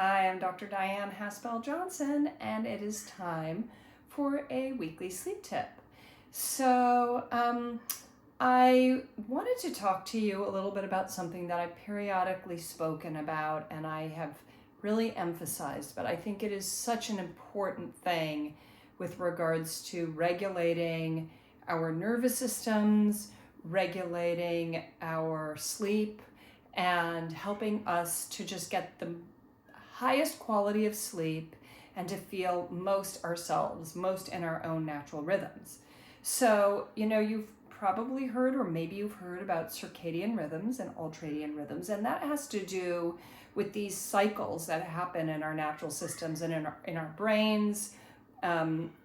Hi, I'm Dr. Dyan Haspel-Johnson, and it is time for a weekly sleep tip. I wanted to talk to you a little bit about something that I've periodically spoken about and I have really emphasized, but I think it is such an important thing with regards to regulating our nervous systems, regulating our sleep, and helping us to just get the highest quality of sleep and to feel most ourselves, most in our own natural rhythms. So, you've probably heard, or maybe you've heard about circadian rhythms and ultradian rhythms, and that has to do with these cycles that happen in our natural systems and in our brains.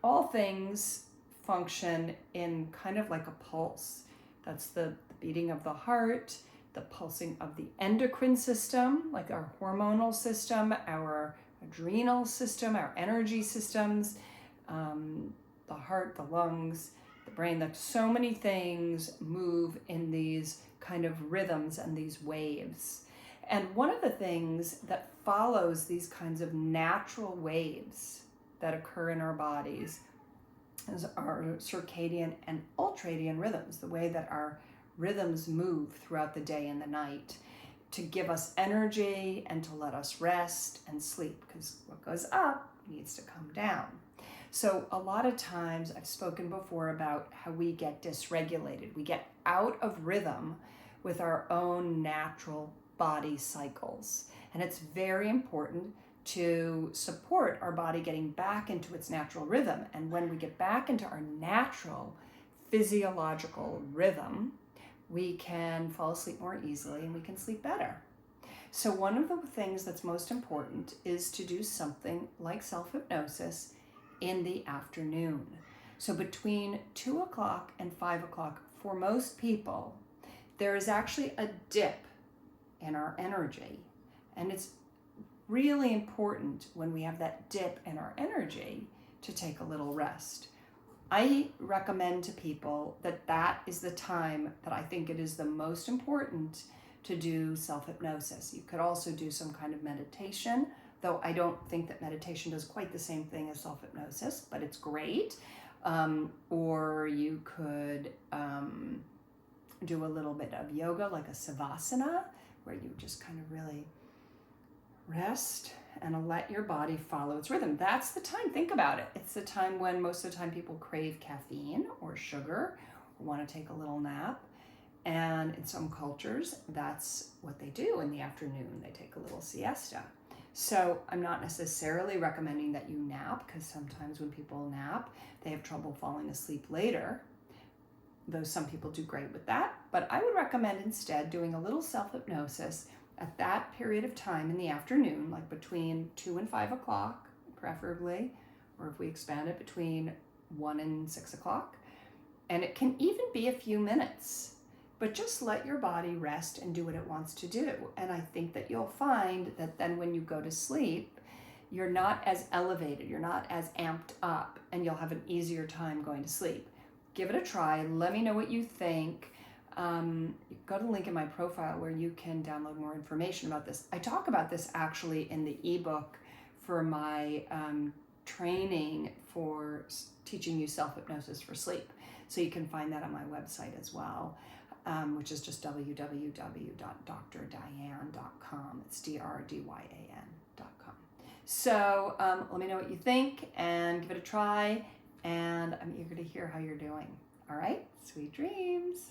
All things function in kind of like a pulse. That's the beating of the heart, the pulsing of the endocrine system, like our hormonal system, our adrenal system, our energy systems, the heart, the lungs, the brain. That so many things move in these kind of rhythms and these waves. And one of the things that follows these kinds of natural waves that occur in our bodies is our circadian and ultradian rhythms, the way that our rhythms move throughout the day and the night to give us energy and to let us rest and sleep, because what goes up needs to come down. So a lot of times I've spoken before about how we get dysregulated. We get out of rhythm with our own natural body cycles. And it's very important to support our body getting back into its natural rhythm. And when we get back into our natural physiological rhythm, we can fall asleep more easily and we can sleep better. So one of the things that's most important is to do something like self-hypnosis in the afternoon. So between 2 o'clock and 5 o'clock, for most people, there is actually a dip in our energy. And it's really important when we have that dip in our energy to take a little rest. I recommend to people that that is the time that I think it is the most important to do self-hypnosis. You could also do some kind of meditation, though I don't think that meditation does quite the same thing as self-hypnosis, but it's great. Or you could do a little bit of yoga, like a savasana, where you just kind of really rest and let your body follow its rhythm. That's the time, think about it. It's the time when most of the time people crave caffeine or sugar or want to take a little nap. And in some cultures, that's what they do in the afternoon. They take a little siesta. So I'm not necessarily recommending that you nap, because sometimes when people nap, they have trouble falling asleep later, though some people do great with that. But I would recommend instead doing a little self-hypnosis at that period of time in the afternoon, like between 2 and 5 o'clock, preferably, or if we expand it, between 1 and 6 o'clock. And it can even be a few minutes, but just let your body rest and do what it wants to do. And I think that you'll find that then when you go to sleep, you're not as elevated, you're not as amped up, and you'll have an easier time going to sleep. Give it a try. Let me know what you think. Go to the link in my profile where you can download more information about this. I talk about this actually in the ebook for my training for teaching you self-hypnosis for sleep. So you can find that on my website as well, which is just www.drdyan.com. It's DRDYAN.com. So let me know what you think and give it a try. And I'm eager to hear how you're doing. All right, sweet dreams.